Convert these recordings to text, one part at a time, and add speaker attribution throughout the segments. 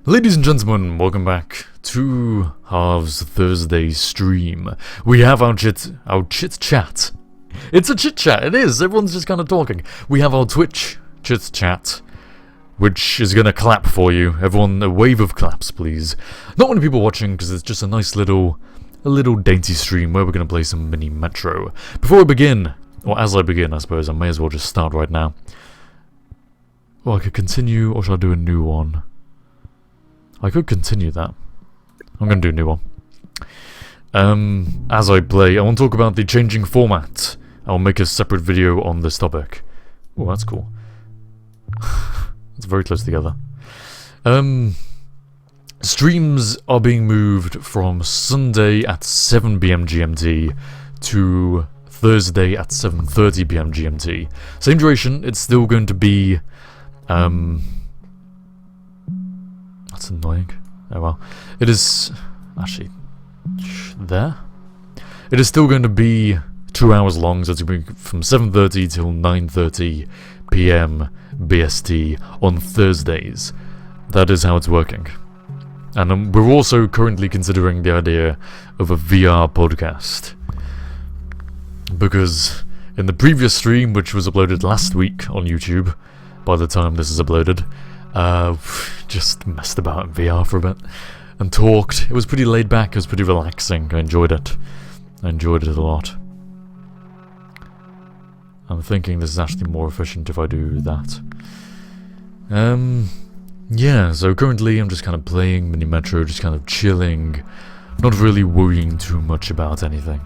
Speaker 1: Ladies and gentlemen, welcome back to Harv's Thursday stream. We have our chit chat. It's a chit chat, it is, everyone's just kind of talking. We have our Twitch chit chat, which is gonna clap for you. Everyone, a wave of claps, please. Not many people watching, because it's just a nice little dainty stream where we're gonna play some mini Metro. Before we begin, or as I begin, I suppose, I may as well just start right now. Well, I could continue, or should I do a new one? I could continue that. I'm going to do a new one. As I play, I want to talk about the changing format. I'll make a separate video on this topic. Oh, that's cool. It's very close together. Streams are being moved from Sunday at 7 PM GMT to Thursday at 7:30 PM GMT. Same duration, it's still going to be... That's annoying. Oh well. It is... Actually... There? It is still going to be 2 hours long, so it's going to be from 7:30 till 9:30 PM BST on Thursdays. That is how it's working. And we're also currently considering the idea of a VR podcast. Because in the previous stream, which was uploaded last week on YouTube, by the time this is uploaded, just messed about in VR for a bit and talked. It was pretty laid back, it was pretty relaxing. I enjoyed it. I enjoyed it a lot. I'm thinking this is actually more efficient if I do that. Yeah, so currently I'm just kind of playing Mini Metro, just kind of chilling, not really worrying too much about anything.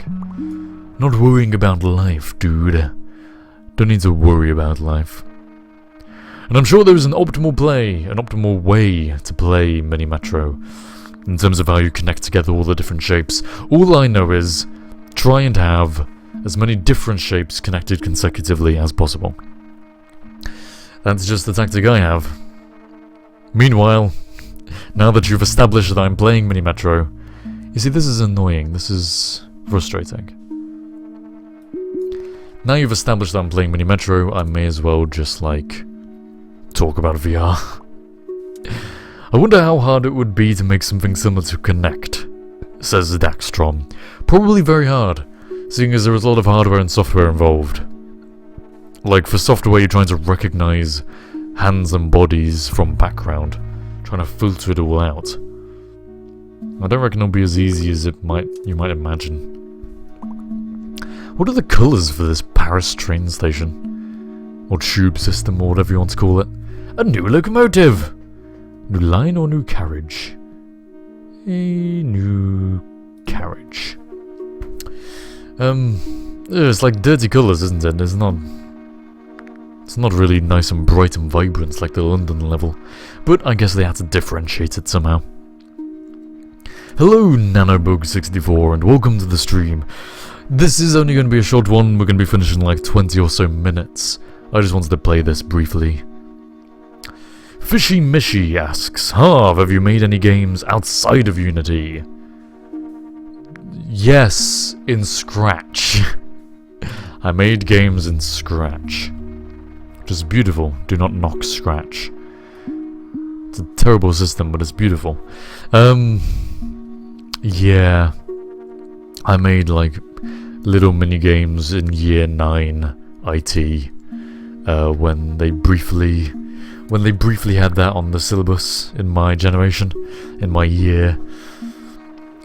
Speaker 1: Not worrying about life, dude. Don't need to worry about life. And I'm sure there's an optimal way to play Mini Metro in terms of how you connect together all the different shapes. All I know is try and have as many different shapes connected consecutively as possible. That's just the tactic I have. Meanwhile, now that you've established that I'm playing Mini Metro, you see, this is annoying, this is frustrating. Now you've established that I'm playing Mini Metro, I may as well just, like, talk about VR. I wonder how hard it would be to make something similar to Connect, says Daxtrom. Probably very hard, seeing as there is a lot of hardware and software involved. Like, for software you're trying to recognize hands and bodies from background, trying to filter it all out. I don't reckon it'll be as easy as you might imagine. What are the colours for this Paris train station? Or tube system, or whatever you want to call it? A new locomotive! New line or new carriage? A new carriage. It's like dirty colours, isn't it? It's not really nice and bright and vibrant like the London level. But I guess they had to differentiate it somehow. Hello, Nanobug64, and welcome to the stream. This is only going to be a short one, we're going to be finishing in like 20 or so minutes. I just wanted to play this briefly. Fishy Mishy asks, Harv, have you made any games outside of Unity? Yes, in Scratch. I made games in Scratch. Which is beautiful. Do not knock Scratch. It's a terrible system, but it's beautiful. Yeah. I made like little mini games in year 9 IT. When they briefly had that on the syllabus in my generation, in my year.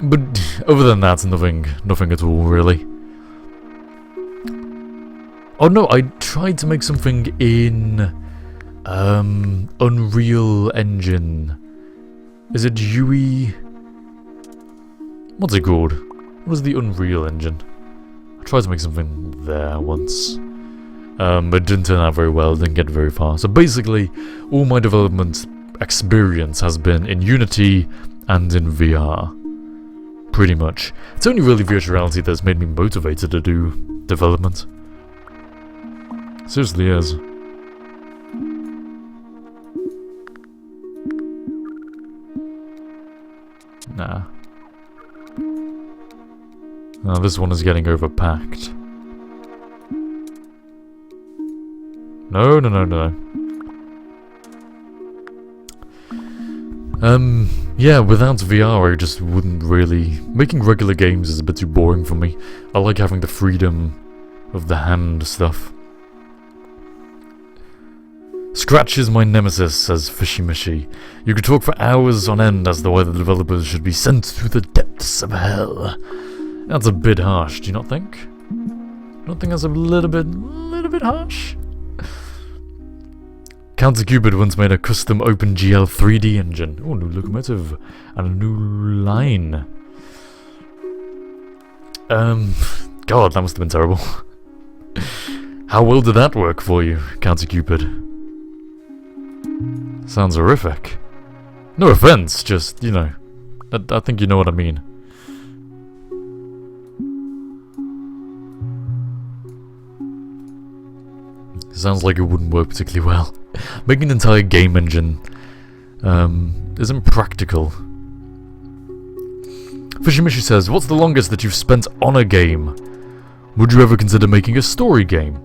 Speaker 1: But other than that, nothing at all really. Oh no, I tried to make something in Unreal Engine. Is it UE? What's it called? What is the Unreal Engine? I tried to make something there once. But it didn't turn out very well, didn't get very far. So basically, all my development experience has been in Unity and in VR. Pretty much. It's only really virtual reality that's made me motivated to do development. Seriously is. Nah. Now this one is getting overpacked. No. Yeah, without VR I just wouldn't really... Making regular games is a bit too boring for me. I like having the freedom of the hand stuff. Scratch is my nemesis, says Fishy Mishy. You could talk for hours on end as to why the developers should be sent to the depths of hell. That's a bit harsh, do you not think? Don't think that's a little bit harsh? Counter Cupid once made a custom OpenGL 3D engine. Oh, new locomotive and a new line. God, that must have been terrible. How well did that work for you, Counter Cupid? Sounds horrific. No offense, just, you know, I think you know what I mean. Sounds like it wouldn't work particularly well. Making an entire game engine isn't practical. Fishimishi says, what's the longest that you've spent on a game? Would you ever consider making a story game?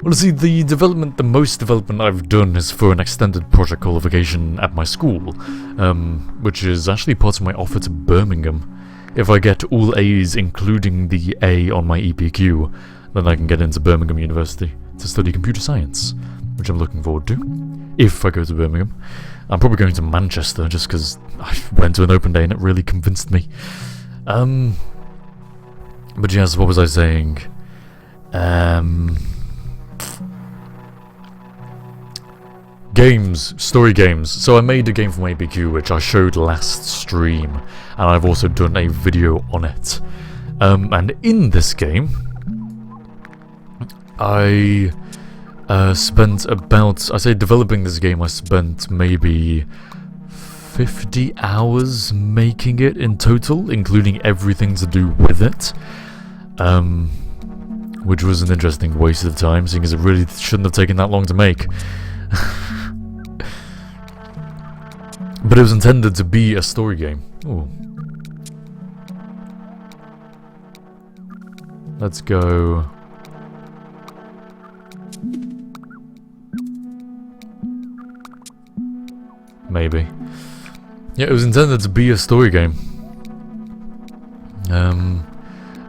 Speaker 1: Well, see, the most development I've done is for an extended project qualification at my school, which is actually part of my offer to Birmingham. If I get all A's, including the A on my EPQ, then I can get into Birmingham University to study computer science, which I'm looking forward to, if I go to Birmingham. I'm probably going to Manchester, just because I went to an open day and it really convinced me. But yes, what was I saying? Games, story games. So I made a game from APQ which I showed last stream, and I've also done a video on it. And in this game, I spent about, I say developing this game, I spent maybe 50 hours making it in total, including everything to do with it. Which was an interesting waste of time, seeing as it really shouldn't have taken that long to make. But it was intended to be a story game. Ooh. Let's go. Maybe. Yeah, it was intended to be a story game.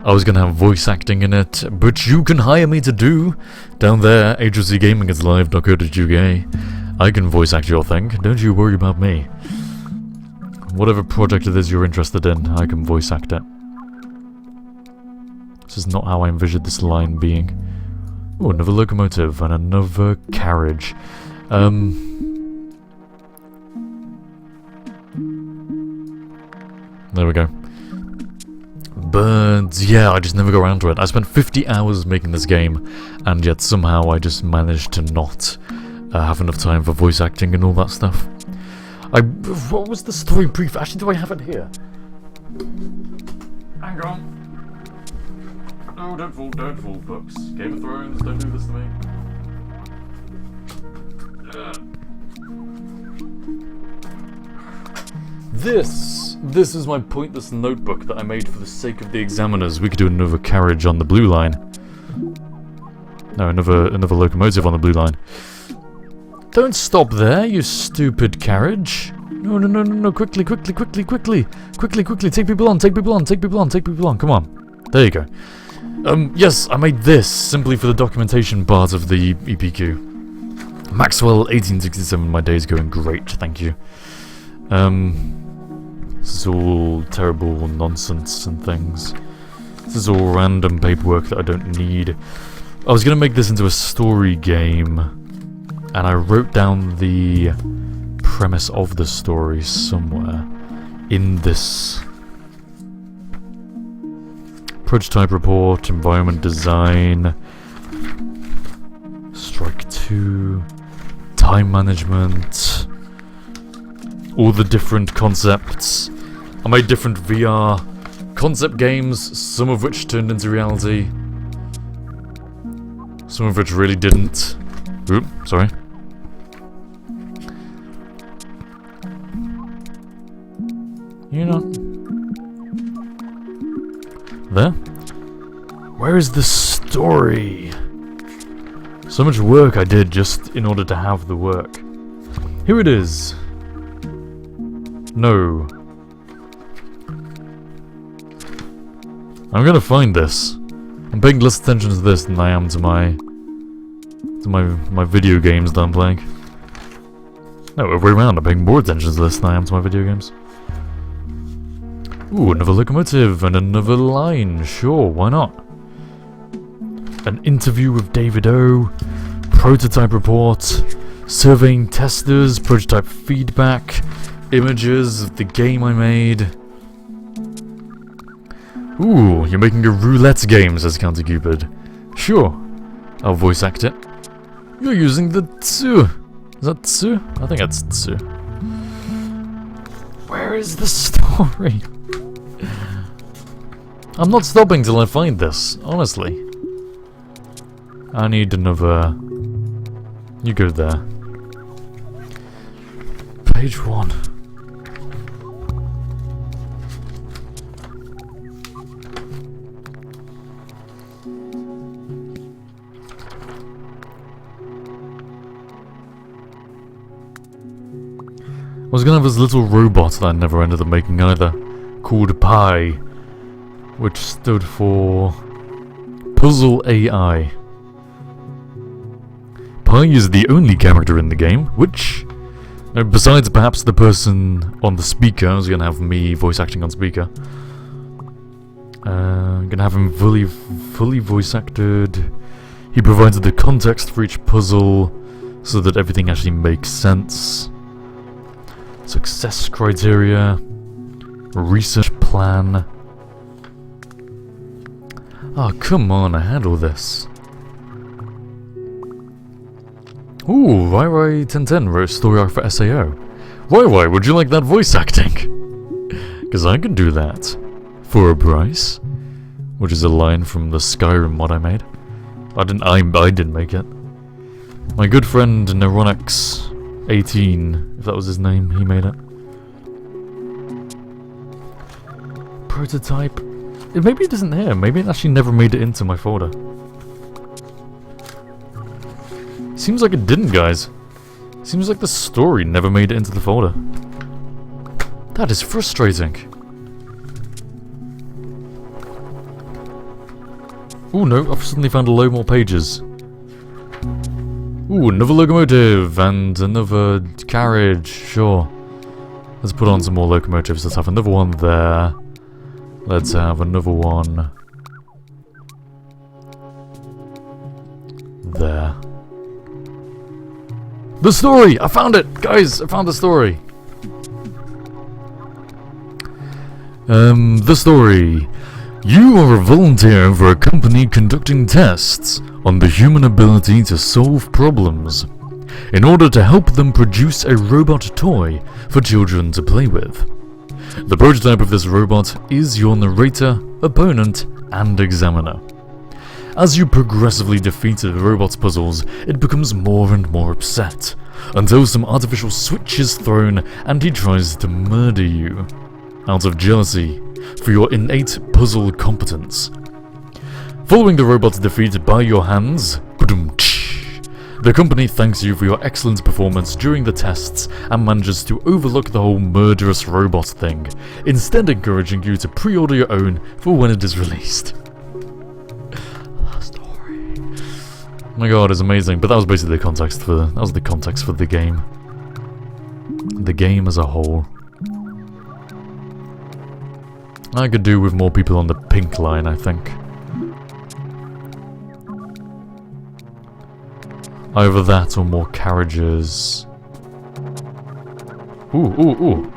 Speaker 1: I was gonna have voice acting in it, but you can hire me to do. Down there, HOCgaming is live.co.uk. I can voice act your thing, don't you worry about me. Whatever project it is you're interested in, I can voice act it. This is not how I envisioned this line being. Oh, another locomotive and another carriage. There we go. But yeah, I just never go around to it. I spent 50 hours making this game, and yet somehow I just managed to not have enough time for voice acting and all that stuff. What was the story brief? Actually, do I have it here? Hang on. No, don't fall, books. Game of Thrones, don't do this to me. This is my pointless notebook that I made for the sake of the examiners. We could do another carriage on the blue line. No, another locomotive on the blue line. Don't stop there, you stupid carriage. No, quickly. Take people on, come on. There you go. Yes, I made this simply for the documentation part of the EPQ. Maxwell 1867, my day's going great, thank you. This is all terrible nonsense and things. This is all random paperwork that I don't need. I was gonna make this into a story game, and I wrote down the premise of the story somewhere in this prototype report, environment design, strike 2, time management, all the different concepts. I made different VR concept games, some of which turned into reality, some of which really didn't. Oop, sorry. You know. There? Where is the story? So much work I did just in order to have the work. Here it is. No. I'm gonna find this. I'm paying less attention to this than I am to my video games that I'm playing. No, every round I'm paying more attention to this than I am to my video games. Ooh, another locomotive and another line. Sure, why not? An interview with David O. Prototype report. Surveying testers. Prototype feedback. Images of the game I made. Ooh, you're making a roulette game, says Counter Cupid. Sure, I'll voice act it. You're using the tsu. Is that tsu? I think that's tsu. Where is the story? I'm not stopping till I find this, honestly. I need another... You go there. Page 1. I was gonna have this little robot that I never ended up making either, called Pi, which stood for Puzzle AI. Pi is the only character in the game, which, besides perhaps the person on the speaker, I was gonna have me voice acting on speaker. Gonna have him fully voice acted. He provides the context for each puzzle so that everything actually makes sense. Success criteria, research plan. Oh, come on, I had all this. Ooh, YY1010 wrote a story arc for SAO. YY, would you like that voice acting? Because I could do that. For a price. Which is a line from the Skyrim mod I made. I didn't make it. My good friend Neuronix18, if that was his name, he made it. Prototype. Maybe it isn't here. Maybe it actually never made it into my folder. Seems like it didn't, guys. Seems like the story never made it into the folder. That is frustrating. Ooh, no, I've suddenly found a load more pages. Ooh, another locomotive and another carriage, sure. Let's put on some more locomotives. Let's have another one there. Let's have another one there. The story! I found it! Guys, I found the story! The story. You are a volunteer for a company conducting tests on the human ability to solve problems, in order to help them produce a robot toy for children to play with. The prototype of this robot is your narrator, opponent, and examiner. As you progressively defeat the robot's puzzles, it becomes more and more upset, until some artificial switch is thrown and he tries to murder you, out of jealousy for your innate puzzle competence. Following the robot's defeat by your hands, the company thanks you for your excellent performance during the tests and manages to overlook the whole murderous robot thing, instead encouraging you to pre-order your own for when it is released. The story. Oh my god, it's amazing, but that was basically the context for the game. The game as a whole. I could do with more people on the pink line, I think. Either that or more carriages. Ooh, ooh, ooh.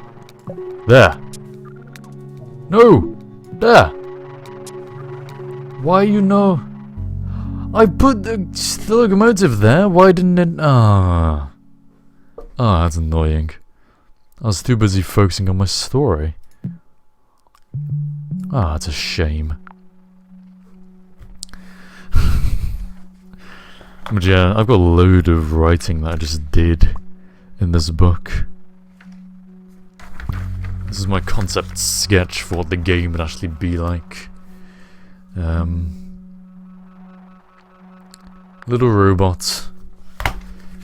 Speaker 1: There. No! There! Why you know? I put the locomotive there, why didn't it? Ah, that's annoying. I was too busy focusing on my story. Ah, it's a shame. But yeah, I've got a load of writing that I just did in this book. This is my concept sketch for what the game would actually be like. Little robot.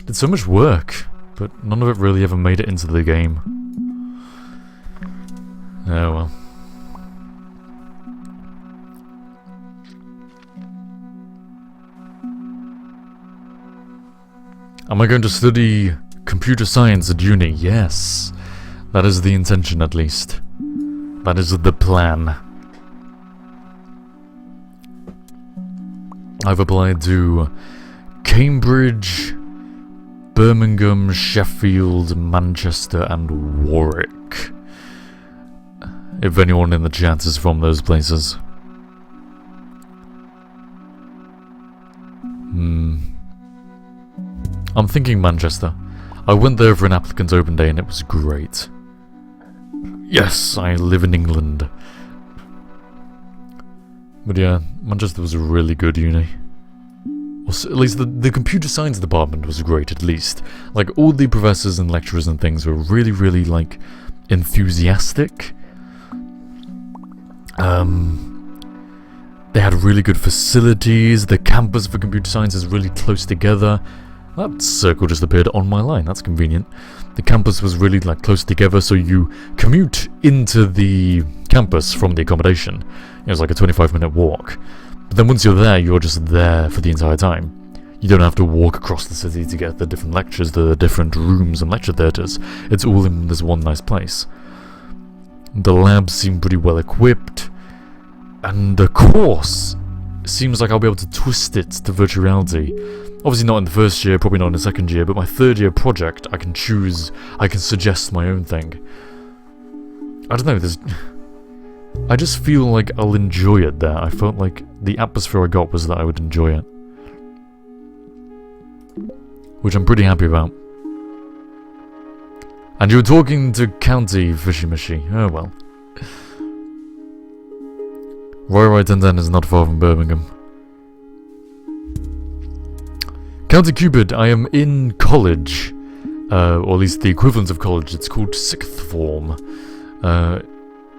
Speaker 1: Did so much work, but none of it really ever made it into the game. Oh well. Am I going to study computer science at uni? Yes. That is the intention, at least. That is the plan. I've applied to Cambridge, Birmingham, Sheffield, Manchester, and Warwick. If anyone in the chat is from those places. I'm thinking Manchester. I went there for an applicant's open day and it was great. Yes, I live in England. But yeah, Manchester was a really good uni. At least the computer science department was great, at least. Like, all the professors and lecturers and things were really, really, like, enthusiastic. They had really good facilities. The campus for computer science is really close together. That circle just appeared on my line, that's convenient. The campus was really, like, close together, so you commute into the campus from the accommodation. It was like a 25-minute walk. But then once you're there, you're just there for the entire time. You don't have to walk across the city to get the different lectures, the different rooms and lecture theatres. It's all in this one nice place. The labs seem pretty well equipped. And the course seems like I'll be able to twist it to virtual reality. Obviously not in the first year, probably not in the second year, but my third year project, I can choose, I can suggest my own thing. I don't know, I just feel like I'll enjoy it there. I felt like the atmosphere I got was that I would enjoy it. Which I'm pretty happy about. And you were talking to County Fishy Mishy. Oh well. Roy 1010 is not far from Birmingham. County Cupid, I am in college. Or at least the equivalent of college. It's called 6th form.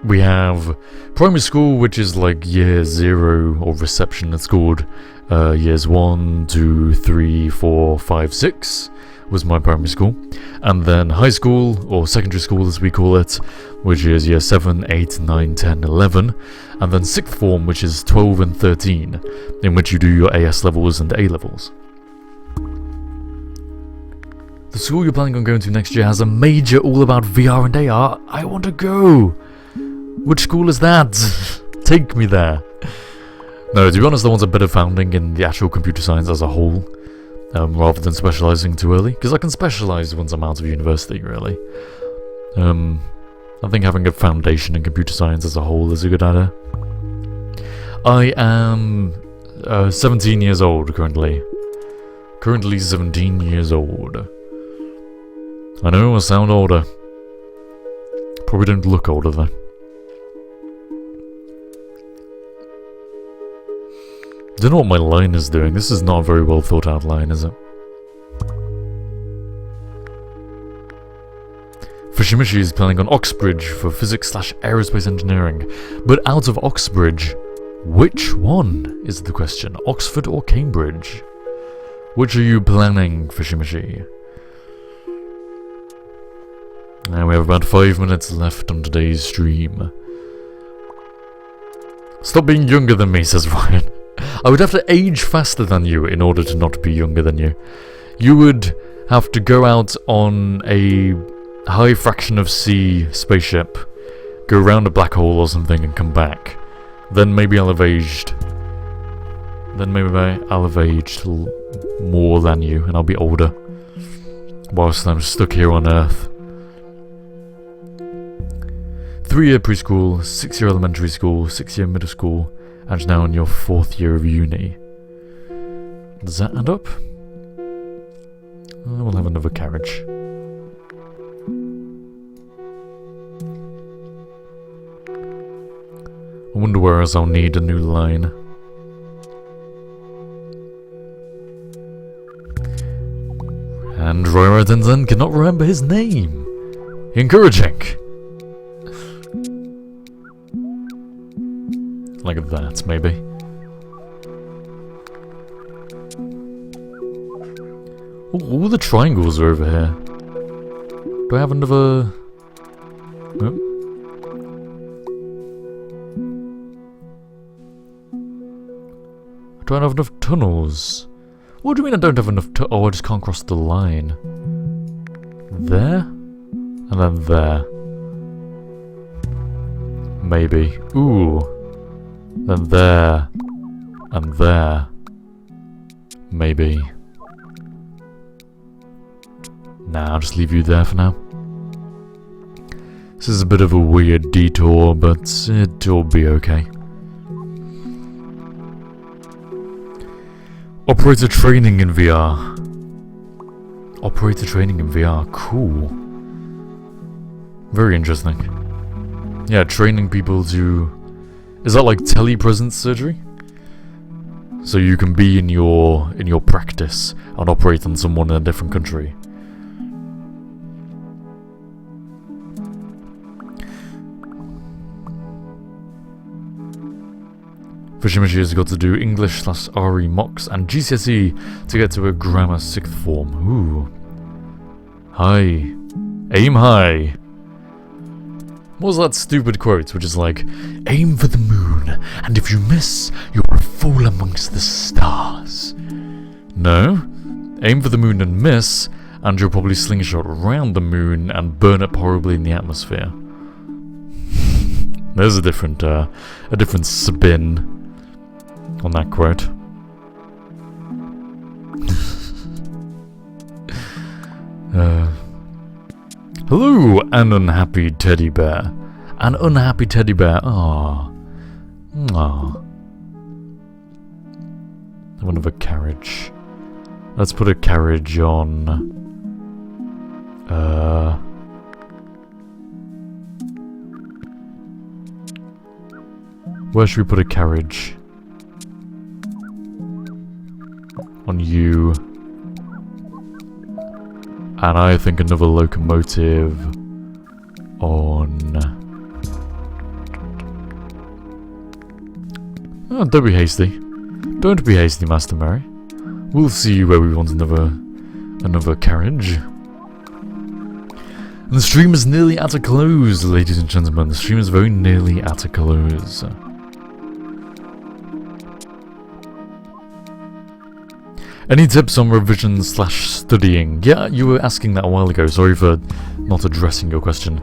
Speaker 1: We have primary school, which is like year 0, or reception it's called. Years 1, 2, 3, 4, 5, 6 was my primary school. And then high school, or secondary school as we call it, which is year 7, 8, 9, 10, 11. And then 6th form, which is 12 and 13, in which you do your AS levels and A levels. The school you're planning on going to next year has a major all about VR and AR. I want to go! Which school is that? Take me there. No, to be honest, I want a better founding in the actual computer science as a whole, rather than specialising too early, because I can specialise once I'm out of university, really. I think having a foundation in computer science as a whole is a good idea. I am 17 years old currently. Currently 17 years old. I know I sound older. Probably don't look older though. Don't know what my line is doing. This is not a very well thought out line, is it? Fushimishi is planning on Oxbridge for physics/aerospace engineering. But out of Oxbridge, which one is the question? Oxford or Cambridge? Which are you planning, Fushimishi? Now we have about 5 minutes left on today's stream. Stop being younger than me, says Ryan. I would have to age faster than you in order to not be younger than you. You would have to go out on a high fraction of C spaceship, go around a black hole or something and come back. Then maybe I'll have aged. Then maybe I'll have aged more than you and I'll be older. Whilst I'm stuck here on Earth. 3-year preschool, 6-year elementary school, 6-year middle school, and now in your 4th year of uni. Does that add up? We'll have another carriage. I wonder where else I'll need a new line. And Roy Tenzin cannot remember his name. Encouraging. Like that, maybe. Ooh, all the triangles are over here. Do I have another... Oh. Don't have enough tunnels. What do you mean I don't have enough oh, I just can't cross the line. There? And then there. Maybe. Ooh. Then there. And there. Maybe. Nah, I'll just leave you there for now. This is a bit of a weird detour, but it'll be okay. Operator training in VR. Operator training in VR. Cool. Very interesting. Yeah, training people to... Is that like telepresence surgery? So you can be in your practice and operate on someone in a different country. Fushimashi has got to do English/RE mocks and GCSE to get to a grammar 6th form. Ooh. High. Aim high. What was that stupid quote, which is like, aim for the moon, and if you miss, you're a fool amongst the stars. No. Aim for the moon and miss, and you'll probably slingshot around the moon and burn up horribly in the atmosphere. There's a different spin on that quote. Hello, an unhappy teddy bear. An unhappy teddy bear. Aww. Aww. I want a carriage. Let's put a carriage on. Where should we put a carriage? On you. And I think another locomotive on... Oh, don't be hasty. Don't be hasty, Master Mary. We'll see where we want another carriage. And the stream is nearly at a close, ladies and gentlemen. The stream is very nearly at a close. Any tips on revision/studying? Yeah, you were asking that a while ago. Sorry for not addressing your question.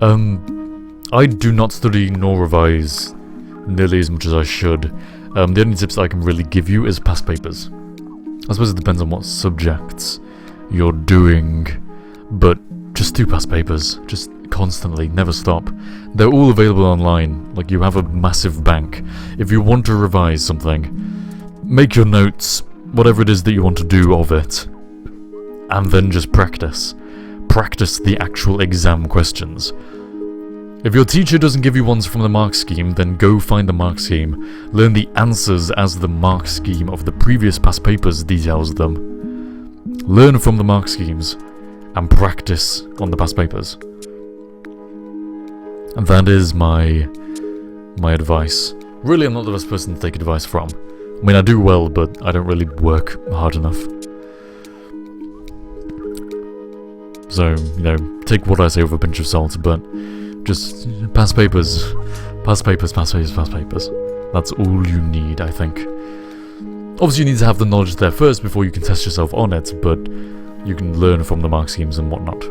Speaker 1: I do not study nor revise nearly as much as I should. The only tips I can really give you is past papers. I suppose it depends on what subjects you're doing, but just do past papers. Just constantly, never stop. They're all available online. Like, you have a massive bank. If you want to revise something, make your notes, whatever it is that you want to do of it, and then just practice. Practice the actual exam questions. If your teacher doesn't give you ones from the mark scheme, then go find the mark scheme. Learn the answers as the mark scheme of the previous past papers details them. Learn from the mark schemes, and practice on the past papers. And that is my advice. Really, I'm not the best person to take advice from. I mean, I do well, but I don't really work hard enough. So, you know, take what I say with a pinch of salt, but just pass papers. Pass papers, pass papers, pass papers. That's all you need, I think. Obviously, you need to have the knowledge there first before you can test yourself on it, but you can learn from the mark schemes and whatnot.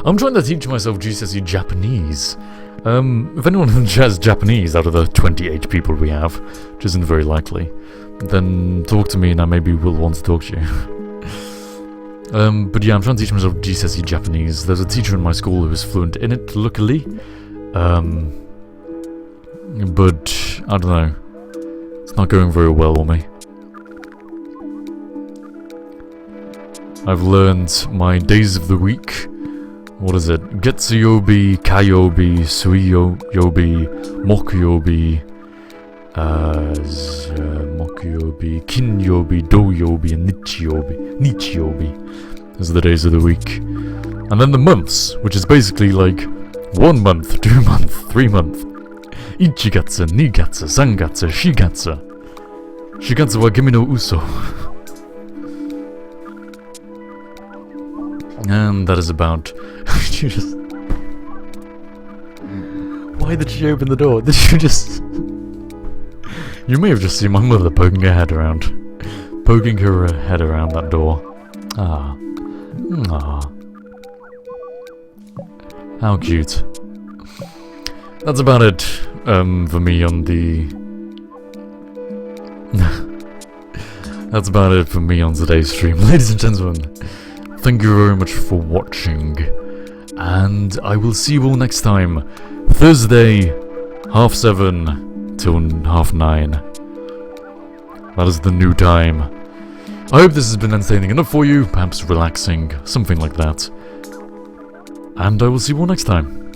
Speaker 1: I'm trying to teach myself GCSE Japanese. If anyone has Japanese out of the 28 people we have, which isn't very likely, then talk to me and I maybe will want to talk to you. But yeah, I'm trying to teach myself GCSE Japanese. There's a teacher in my school who is fluent in it, luckily. But, I don't know. It's not going very well for me. I've learned my days of the week. What is it? Getsuyobi, Kayobi, Suiyobi, Mokuyobi, Mokuyobi, Kinyobi, Doyobi, and Nichiyobi. Those are the days of the week. And then the months, which is basically like 1 month, 2 month, 3 month. Ichigatsu, Nigatsu, Sangatsu, Shigatsu. Shigatsu wa Kimi no Uso. And that is about... you just... Why did she open the door? Did you just... You may have just seen my mother poking her head around. Poking her head around that door. Ah. Ah. How cute. That's about it, for me on the... That's about it for me on today's stream. Ladies and gentlemen, thank you very much for watching. And I will see you all next time. Thursday, 7:30 till 9:30. That is the new time. I hope this has been entertaining enough for you, perhaps relaxing, something like that. And I will see you all next time.